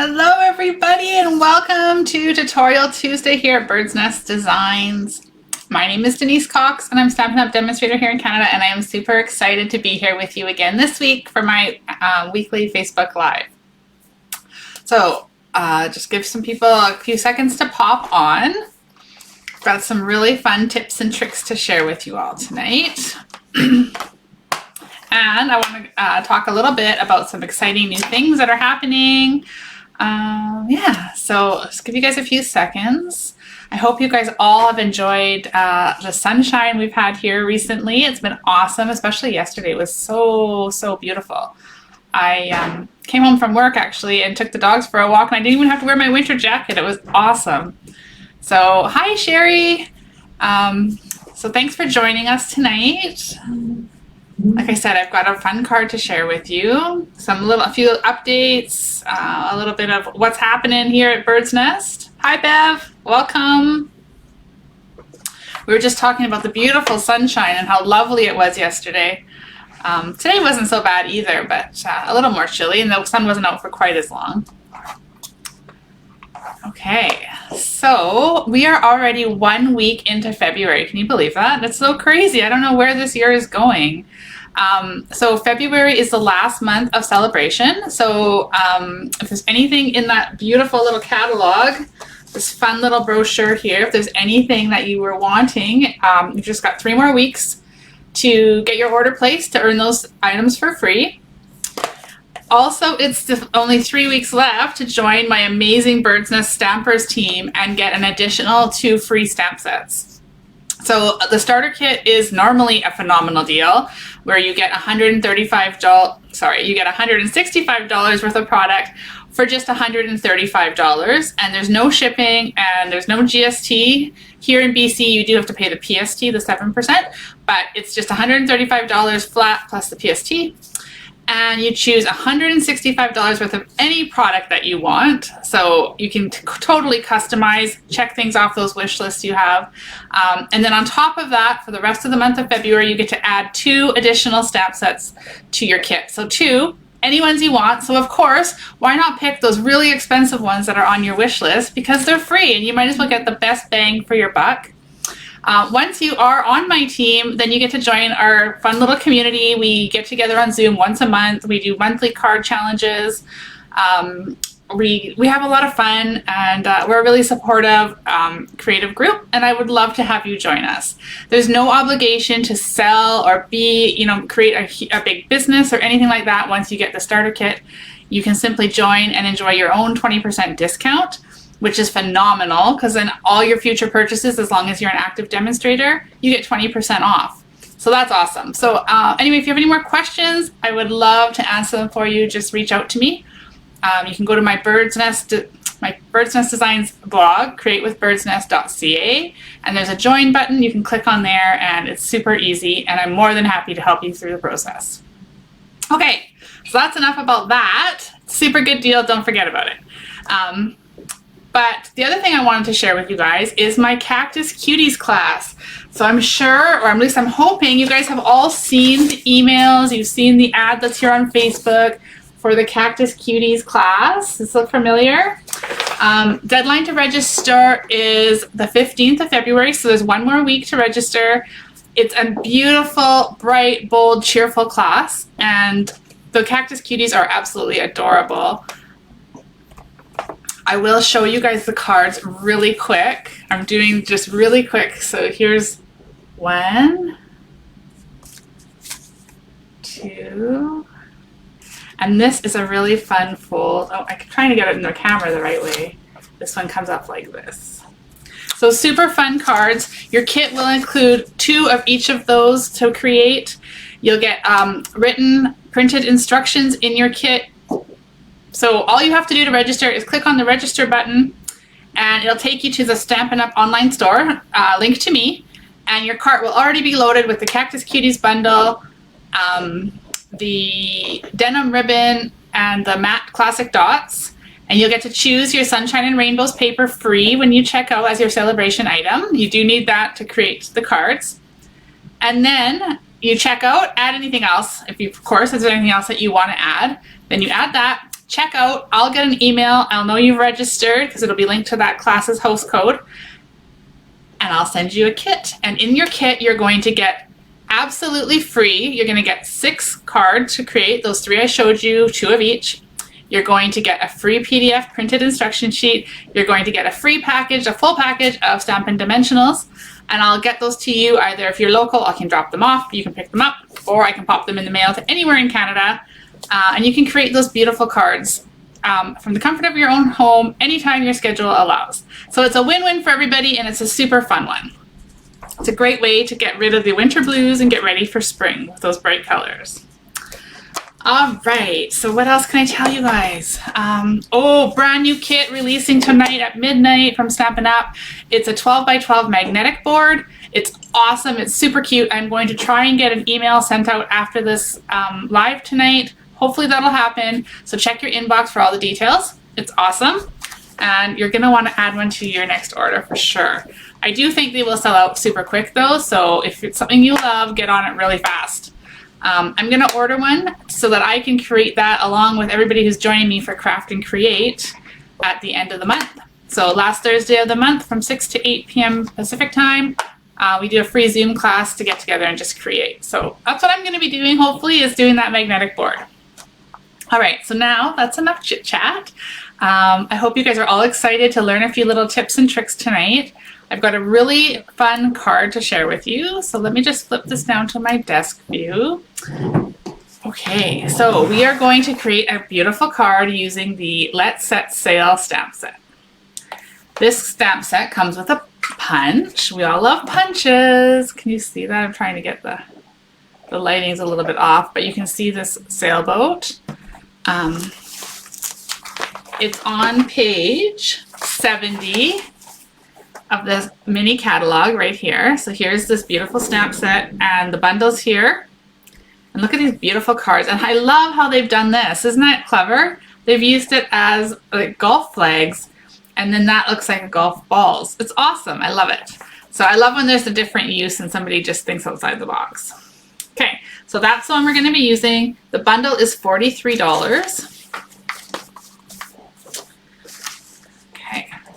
Hello everybody and welcome to Tutorial Tuesday here at Bird's Nest Designs. My name is Denise Cox and I'm Stampin' Up! Demonstrator here in Canada, and I am super excited to be here with you again this week for my weekly Facebook Live. So just give some people a few seconds to pop on. Got some really fun tips and tricks to share with you all tonight. And I want to talk a little bit about some exciting new things that are happening. So just give you guys a few seconds. I hope you guys all have enjoyed the sunshine we've had here recently. It's been awesome, especially yesterday. It was so beautiful. I came home from work actually and took the dogs for a walk, and I didn't even have to wear my winter jacket. It was awesome. So hi Sherry. So thanks for joining us tonight. Like I said, I've got a fun card to share with you. A few updates, a little bit of what's happening here at Bird's Nest. Hi Bev, welcome. We were just talking about the beautiful sunshine and how lovely it was yesterday. Today wasn't so bad either, but a little more chilly, and the sun wasn't out for quite as long. Okay, so we are already 1 week into February. Can you believe that? That's so crazy. I don't know where this year is going. So February is the last month of celebration. So if there's anything in that beautiful little catalog, this fun little brochure here, if there's anything that you were wanting, you've just got 3 more weeks to get your order placed to earn those items for free. Also, it's only 3 weeks left to join my amazing Bird's Nest Stampers team and get an additional 2 free stamp sets. So the starter kit is normally a phenomenal deal where you get $165 worth of product for just $135, and there's no shipping and there's no GST. Here in BC, you do have to pay the PST, the 7%, but it's just $135 flat plus the PST. And you choose $165 worth of any product that you want. So you can totally customize, check things off those wish lists you have. And then on top of that, for the rest of the month of February, you get to add 2 additional stamp sets to your kit. So 2, any ones you want. So of course, why not pick those really expensive ones that are on your wish list, because they're free and you might as well get the best bang for your buck. Once you are on my team, then you get to join our fun little community. We get together on Zoom once a month. We do monthly card challenges. We have a lot of fun, and we're a really supportive, creative group, and I would love to have you join us. There's no obligation to sell or create a big business or anything like that. Once you get the starter kit, you can simply join and enjoy your own 20% discount, which is phenomenal, because then all your future purchases, as long as you're an active demonstrator, you get 20% off. So that's awesome. So anyway, if you have any more questions, I would love to answer them for you. Just reach out to me. You can go to my Bird's Nest Designs blog, createwithbirdsnest.ca, and there's a join button. You can click on there, and it's super easy, and I'm more than happy to help you through the process. Okay, so that's enough about that. Super good deal. Don't forget about it. But the other thing I wanted to share with you guys is my Cactus Cuties class. So I'm sure, or at least I'm hoping, you guys have all seen the emails, you've seen the ad that's here on Facebook for the Cactus Cuties class. Does this look familiar? Deadline to register is the 15th of February, so there's 1 more week to register. It's a beautiful, bright, bold, cheerful class, and the Cactus Cuties are absolutely adorable. I will show you guys the cards really quick. I'm doing just really quick. So here's 1, 2, and this is a really fun fold. Oh, I'm trying to get it in the camera the right way. This one comes up like this. So super fun cards. Your kit will include 2 of each of those to create. You'll get written, printed instructions in your kit. So all you have to do to register is click on the register button, and it'll take you to the Stampin' Up! Online store, link to me, and your cart will already be loaded with the Cactus Cuties bundle, the denim ribbon, and the matte classic dots, and you'll get to choose your Sunshine and Rainbows paper free when you check out as your celebration item. You do need that to create the cards. And then you check out, add anything else. If there's anything else that you want to add, then you add that. check out. I'll get an email. I'll know you've registered because it'll be linked to that class's host code. And I'll send you a kit. And in your kit, you're going to get absolutely free. You're going to get 6 cards to create. Those 3 I showed you, 2 of each. You're going to get a free PDF printed instruction sheet. You're going to get a free package, a full package of Stampin' Dimensionals. And I'll get those to you either if you're local, I can drop them off, you can pick them up, or I can pop them in the mail to anywhere in Canada. And you can create those beautiful cards from the comfort of your own home anytime your schedule allows. So it's a win-win for everybody, and it's a super fun one. It's a great way to get rid of the winter blues and get ready for spring with those bright colors. All right, so what else can I tell you guys? Oh, brand new kit releasing tonight at midnight from Stampin' Up. It's a 12 by 12 magnetic board. It's awesome, it's super cute. I'm going to try and get an email sent out after this live tonight. Hopefully that'll happen. So check your inbox for all the details. It's awesome. And you're gonna wanna add one to your next order for sure. I do think they will sell out super quick though, so if it's something you love, get on it really fast. I'm gonna order one so that I can create that along with everybody who's joining me for Craft and Create at the end of the month. So last Thursday of the month from 6 to 8 p.m. Pacific time, we do a free Zoom class to get together and just create. So that's what I'm gonna be doing, hopefully, is doing that magnetic board. All right, so now that's enough chit chat. I hope you guys are all excited to learn a few little tips and tricks tonight. I've got a really fun card to share with you. So let me just flip this down to my desk view. Okay, so we are going to create a beautiful card using the Let's Set Sail stamp set. This stamp set comes with a punch. We all love punches. Can you see that? I'm trying to get the lighting's a little bit off, but you can see this sailboat. It's on page 70 of the mini catalog right here. So here's this beautiful stamp set and the bundles here. And look at these beautiful cards. And I love how they've done this. Isn't that clever? They've used it as like golf flags, and then that looks like a golf balls. It's awesome. I love it. So I love when there's a different use and somebody just thinks outside the box. Okay, so that's the one we're going to be using. The bundle is $43.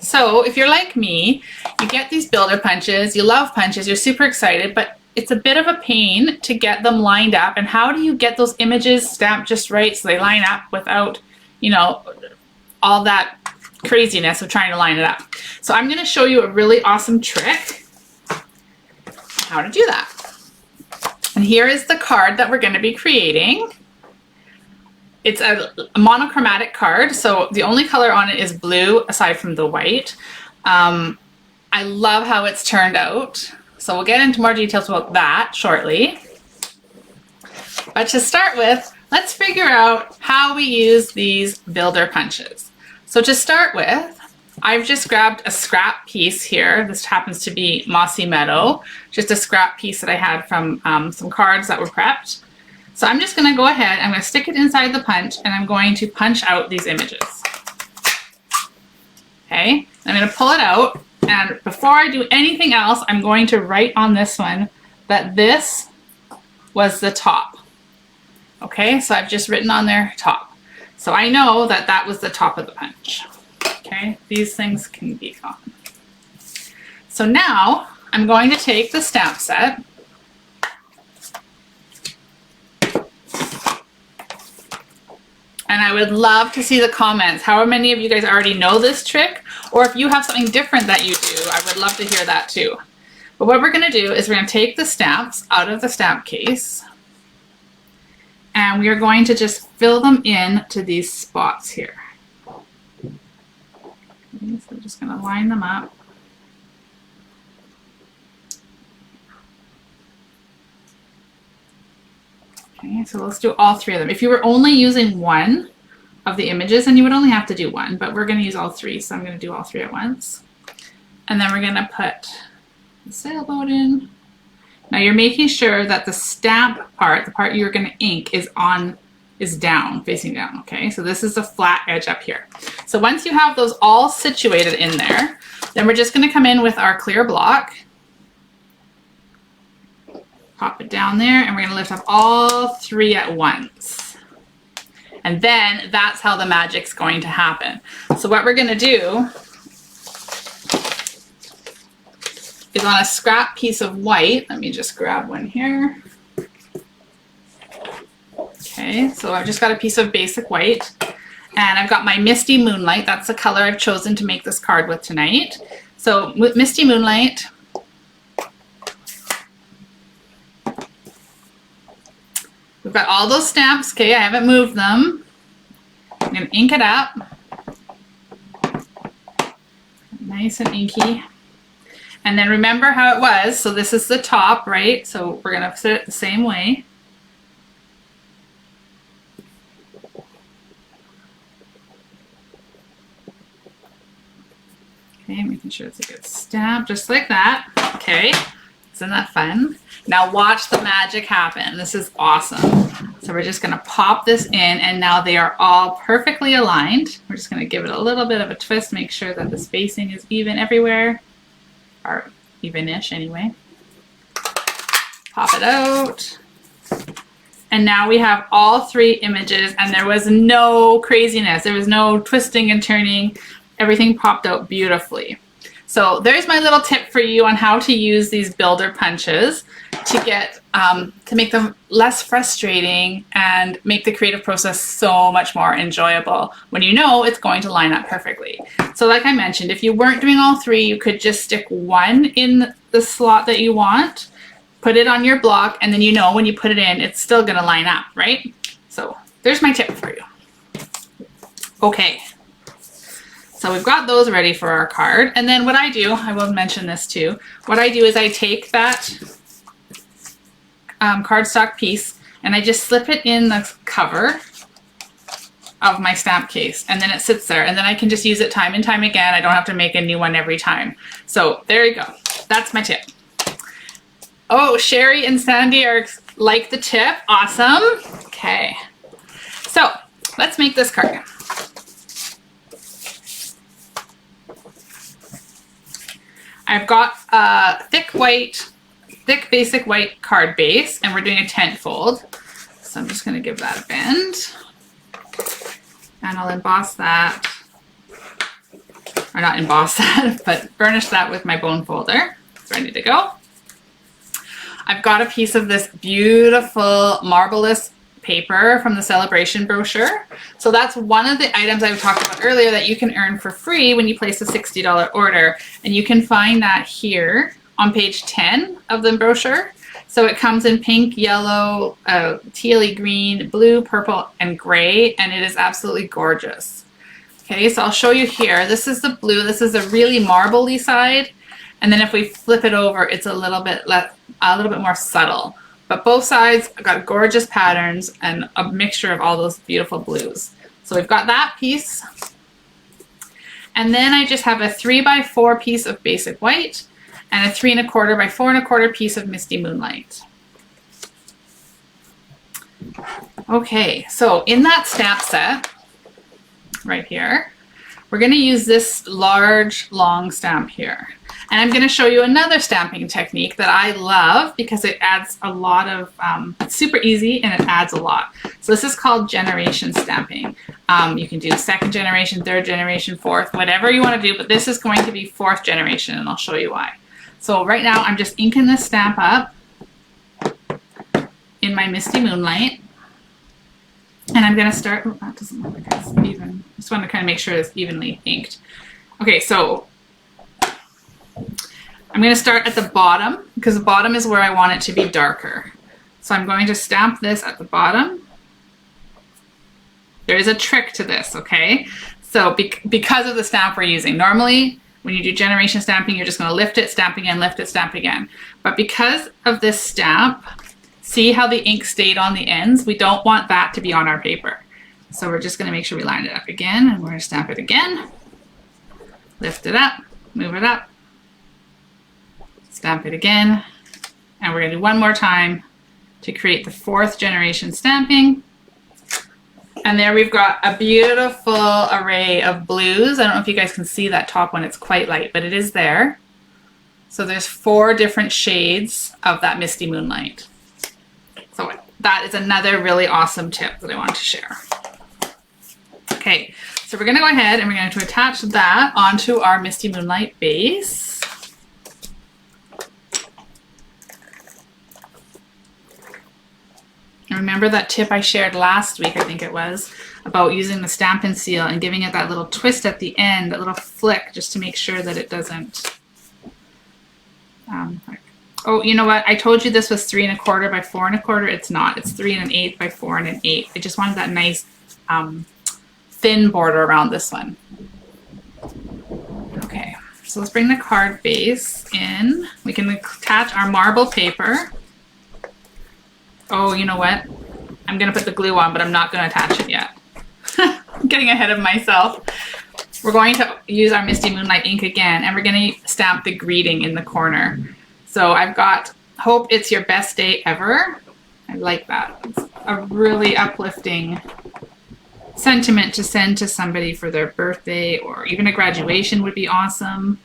So if you're like me, you get these builder punches, you love punches, you're super excited, but it's a bit of a pain to get them lined up. And how do you get those images stamped just right so they line up without, you know, all that craziness of trying to line it up? So I'm going to show you a really awesome trick how to do that. And here is the card that we're going to be creating. It's a monochromatic card, so the only color on it is blue aside from the white. I love how it's turned out. So we'll get into more details about that shortly. But to start with, let's figure out how we use these builder punches. So to start with, I've just grabbed a scrap piece here. This happens to be Mossy Meadow, just a scrap piece that I had from some cards that were prepped. So I'm just going to go ahead, I'm going to stick it inside the punch, and I'm going to punch out these images. Okay, I'm going to pull it out, and before I do anything else, I'm going to write on this one that this was the top. Okay, so I've just written on there top. So I know that that was the top of the punch. Okay, these things can be gone. So now I'm going to take the stamp set, and I would love to see the comments. How many of you guys already know this trick? Or if you have something different that you do, I would love to hear that too. But what we're gonna do is we're gonna take the stamps out of the stamp case, and we are going to just fill them in to these spots here. Okay, so we're just gonna line them up. Okay, so let's do all 3 of them. If you were only using one of the images, then you would only have to do one, but we're going to use all 3, so I'm going to do all 3 at once. And then we're going to put the sailboat in. Now you're making sure that the stamp part, the part you're going to ink, is down, facing down, okay? So this is the flat edge up here. So once you have those all situated in there, then we're just going to come in with our clear block. Pop it down there, and we're going to lift up all 3 at once. And then that's how the magic's going to happen. So what we're going to do is on a scrap piece of white, let me just grab one here. Okay, so I've just got a piece of basic white, and I've got my Misty Moonlight. That's the color I've chosen to make this card with tonight. So Misty Moonlight. We've got all those stamps, okay, I haven't moved them. I'm gonna ink it up. Nice and inky. And then remember how it was, so this is the top, right? So we're gonna sit it the same way. Okay, making sure it's a good stamp, just like that. Okay, isn't that fun? Now watch the magic happen. This is awesome. So we're just gonna pop this in, and now they are all perfectly aligned. We're just gonna give it a little bit of a twist, make sure that the spacing is even everywhere, or even-ish anyway. Pop it out. And now we have all three images, and there was no craziness. There was no twisting and turning. Everything popped out beautifully. So there's my little tip for you on how to use these builder punches to get to make them less frustrating and make the creative process so much more enjoyable when you know it's going to line up perfectly. So like I mentioned, if you weren't doing all three, you could just stick one in the slot that you want, put it on your block, and then you know when you put it in, it's still gonna line up, right? So there's my tip for you. Okay. So we've got those ready for our card. And then what I do, I will mention this too, what I do is I take that cardstock piece and I just slip it in the cover of my stamp case, and then it sits there, and then I can just use it time and time again. I don't have to make a new one every time. So there you go. That's my tip. Oh, Sherry and Sandy are like the tip. Awesome. Okay. So let's make this card. I've got a thick basic white card base, and we're doing a tent fold. So I'm just going to give that a bend, and I'll emboss that, or not emboss that, but burnish that with my bone folder. It's ready to go. I've got a piece of this beautiful marvelous paper from the celebration brochure. So that's one of the items I talked about earlier that you can earn for free when you place a $60 order. And you can find that here on page 10 of the brochure. So it comes in pink, yellow, tealy green, blue, purple, and gray, and it is absolutely gorgeous. Okay, so I'll show you here. This is the blue. This is a really marbly side. And then if we flip it over, it's a little bit more subtle. But both sides got gorgeous patterns and a mixture of all those beautiful blues. So we've got that piece. And then I just have a 3x4 piece of basic white and a 3 1/4 by 4 1/4 piece of Misty Moonlight. Okay, so in that stamp set right here, we're going to use this large, long stamp here. And I'm going to show you another stamping technique that I love because it adds a lot of, it's super easy and it adds a lot. So this is called generation stamping. You can do second generation, third generation, fourth, whatever you want to do, but this is going to be fourth generation, and I'll show you why. So right now I'm just inking this stamp up in my Misty Moonlight. And I'm going to start, oh, that doesn't look like it's even. I just want to kind of make sure it's evenly inked. Okay, so I'm going to start at the bottom because the bottom is where I want it to be darker. So I'm going to stamp this at the bottom. There is a trick to this, okay? So because of the stamp we're using, normally when you do generation stamping, you're just going to lift it, stamp again, lift it, stamp again. But because of this stamp, see how the ink stayed on the ends? We don't want that to be on our paper. So we're just going to make sure we line it up again, and we're going to stamp it again. Lift it up, move it up. Stamp it again, and we're going to do one more time to create the fourth generation stamping. And there we've got a beautiful array of blues. I don't know if you guys can see that top one, it's quite light, but it is there. So there's 4 different shades of that Misty Moonlight. So that is another really awesome tip that I want to share. Okay, so we're going to go ahead and we're going to attach that onto our Misty Moonlight base. And remember that tip I shared last week, I think it was, about using the Stampin' Seal and giving it that little twist at the end, that little flick, just to make sure that it doesn't... oh, you know what? I told you this was 3 1/4 by 4 1/4. It's not. It's 3 1/8 by 4 1/8. I just wanted that nice thin border around this one. Okay, so let's bring the card base in. We can attach our marble paper. Oh, you know what? I'm going to put the glue on, but I'm not going to attach it yet. I'm getting ahead of myself. We're going to use our Misty Moonlight ink again, and we're going to stamp the greeting in the corner. So I've got, hope it's your best day ever. I like that. It's a really uplifting sentiment to send to somebody for their birthday, or even a graduation would be awesome.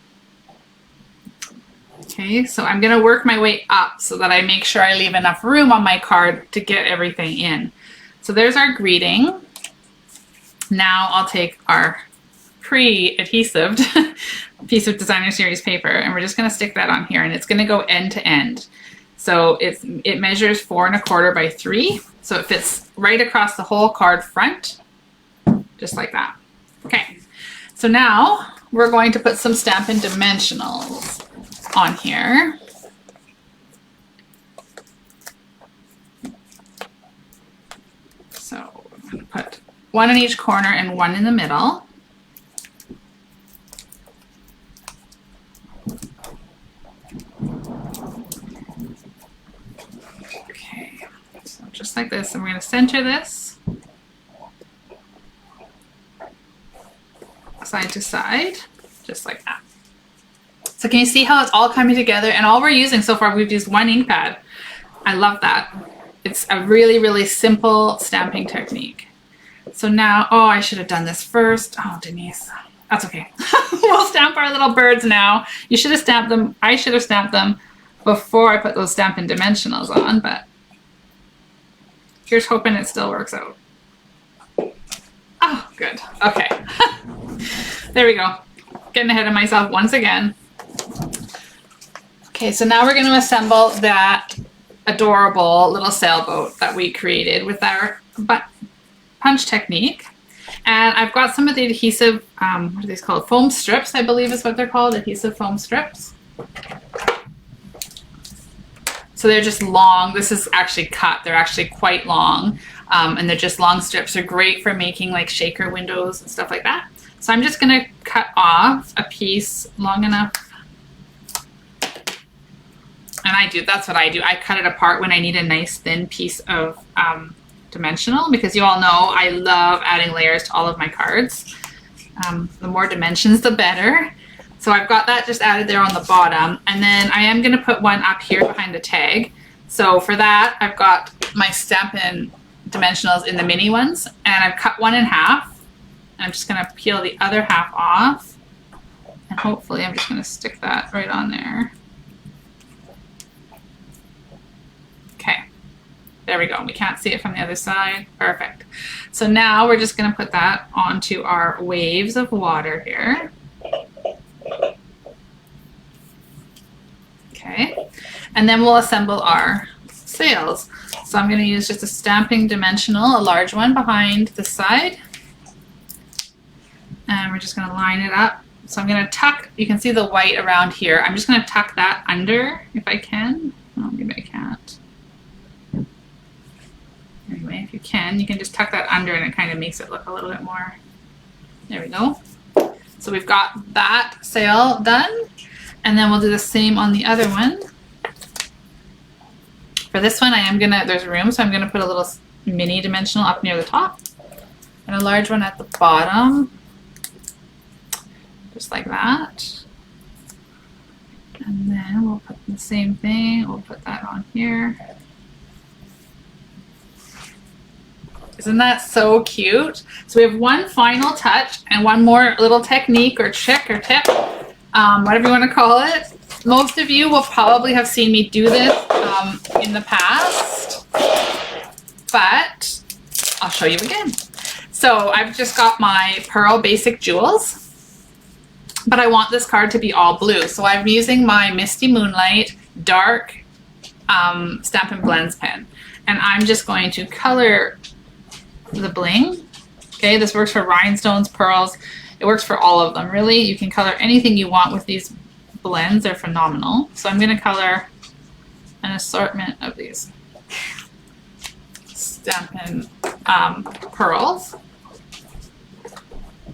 Okay, so I'm going to work my way up so that I make sure I leave enough room on my card to get everything in. So there's our greeting. Now I'll take our pre-adhesive piece of Designer Series paper, and we're just going to stick that on here, and it's going to go end to end. So it measures 4 1/4 by 3, so it fits right across the whole card front, just like that. Okay, so now we're going to put some Stampin' Dimensionals on here. So I'm going to put 1 in each corner and 1 in the middle. Okay, so just like this, and we're going to center this side to side, just like that. So can you see how it's all coming together? And all we're using so far, we've used 1 ink pad. I love that. It's a really, really simple stamping technique. So now, oh, I should have done this first. Oh, Denise, that's okay. We'll stamp our little birds now. You should have stamped them. I should have stamped them before I put those Stampin' Dimensionals on, but here's hoping it still works out. Oh, good. Okay. There we go. Getting ahead of myself once again. Okay, so now we're going to assemble that adorable little sailboat that we created with our punch technique. And I've got some of the adhesive, what are these called? Foam strips, I believe is what they're called, adhesive foam strips. So they're just long. This is actually cut. They're actually quite long. And they're just long strips. They're great for making like shaker windows and stuff like that. So I'm just going to cut off a piece long enough. And that's what I do. I cut it apart when I need a nice thin piece of dimensional, because you all know I love adding layers to all of my cards. The more dimensions, the better. So I've got that just added there on the bottom. And then I am going to put one up here behind the tag. So for that, I've got my Stampin' Dimensionals in the mini ones, and I've cut one in half. And I'm just going to peel the other half off. And hopefully I'm just going to stick that right on there. Okay, there we go. We can't see it from the other side. Perfect. So now we're just going to put that onto our waves of water here. Okay, and then we'll assemble our sails. So I'm going to use just a Stampin' Dimensional, a large one behind the side. And we're just going to line it up. So I'm going to tuck, you can see the white around here. I'm just going to tuck that under if I can. Oh, maybe I can't. Anyway, if you can just tuck that under, and it kind of makes it look a little bit more. There we go. So we've got that sail done. And then we'll do the same on the other one. For this one, there's room, so I'm going to put a little mini dimensional up near the top and a large one at the bottom, just like that. And then we'll put the same thing, we'll put that on here. Isn't that so cute? So we have one final touch and one more little technique or trick or tip, whatever you want to call it. Most of you will probably have seen me do this in the past, but I'll show you again. So I've just got my Pearl Basic Jewels, but I want this card to be all blue. So I'm using my Misty Moonlight dark Stampin' Blends pen. And I'm just going to color the bling. Okay, this works for rhinestones, pearls. It works for all of them, really. You can color anything you want with these blends. They're phenomenal. So I'm going to color an assortment of these Stampin' pearls.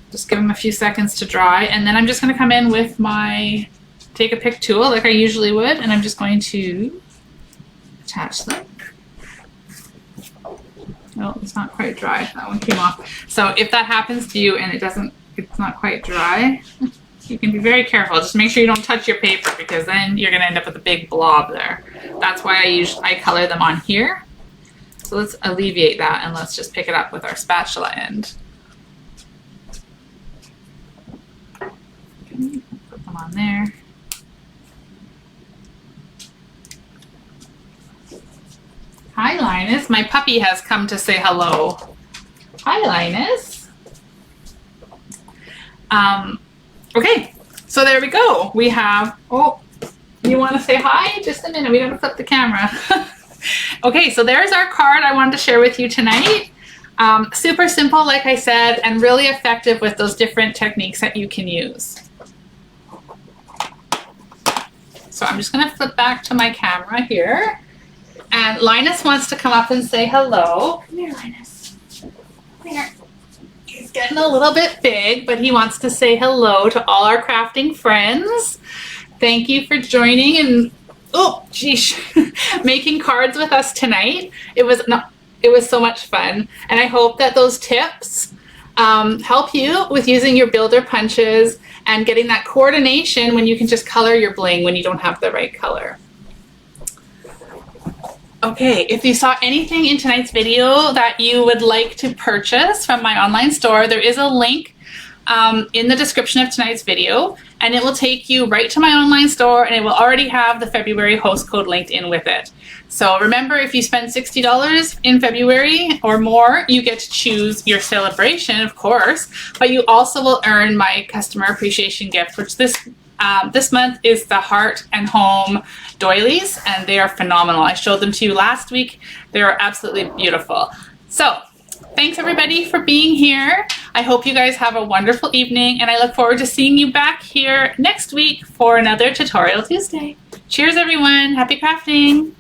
Just give them a few seconds to dry, and then I'm just going to come in with my take a pick tool like I usually would, and I'm just going to attach them. No, it's not quite dry. That one came off. So if that happens to you and it's not quite dry, you can be very careful. Just make sure you don't touch your paper, because then you're going to end up with a big blob there. That's why I color them on here. So let's alleviate that, and let's just pick it up with our spatula end. Okay, put them on there. Hi, Linus. My puppy has come to say hello. Hi, Linus. Okay, so there we go. We have, oh, you want to say hi? Just a minute. We got to flip the camera. Okay, so there's our card I wanted to share with you tonight. Super simple, like I said, and really effective with those different techniques that you can use. So I'm just going to flip back to my camera here. And Linus wants to come up and say hello. Come here, Linus. Come here. He's getting a little bit big, but he wants to say hello to all our crafting friends. Thank you for joining and, oh, geez, making cards with us tonight. It was so much fun. And I hope that those tips help you with using your builder punches and getting that coordination when you can just color your bling when you don't have the right color. Okay, if you saw anything in tonight's video that you would like to purchase from my online store, there is a link in the description of tonight's video, and it will take you right to my online store, and it will already have the February host code linked in with it. So remember, if you spend $60 in February or more, you get to choose your celebration, of course, but you also will earn my customer appreciation gift, which this month is the Heart and Home doilies, and they are phenomenal. I showed them to you last week. They are absolutely beautiful. So thanks everybody for being here. I hope you guys have a wonderful evening, and I look forward to seeing you back here next week for another Tutorial Tuesday. Cheers everyone. Happy crafting.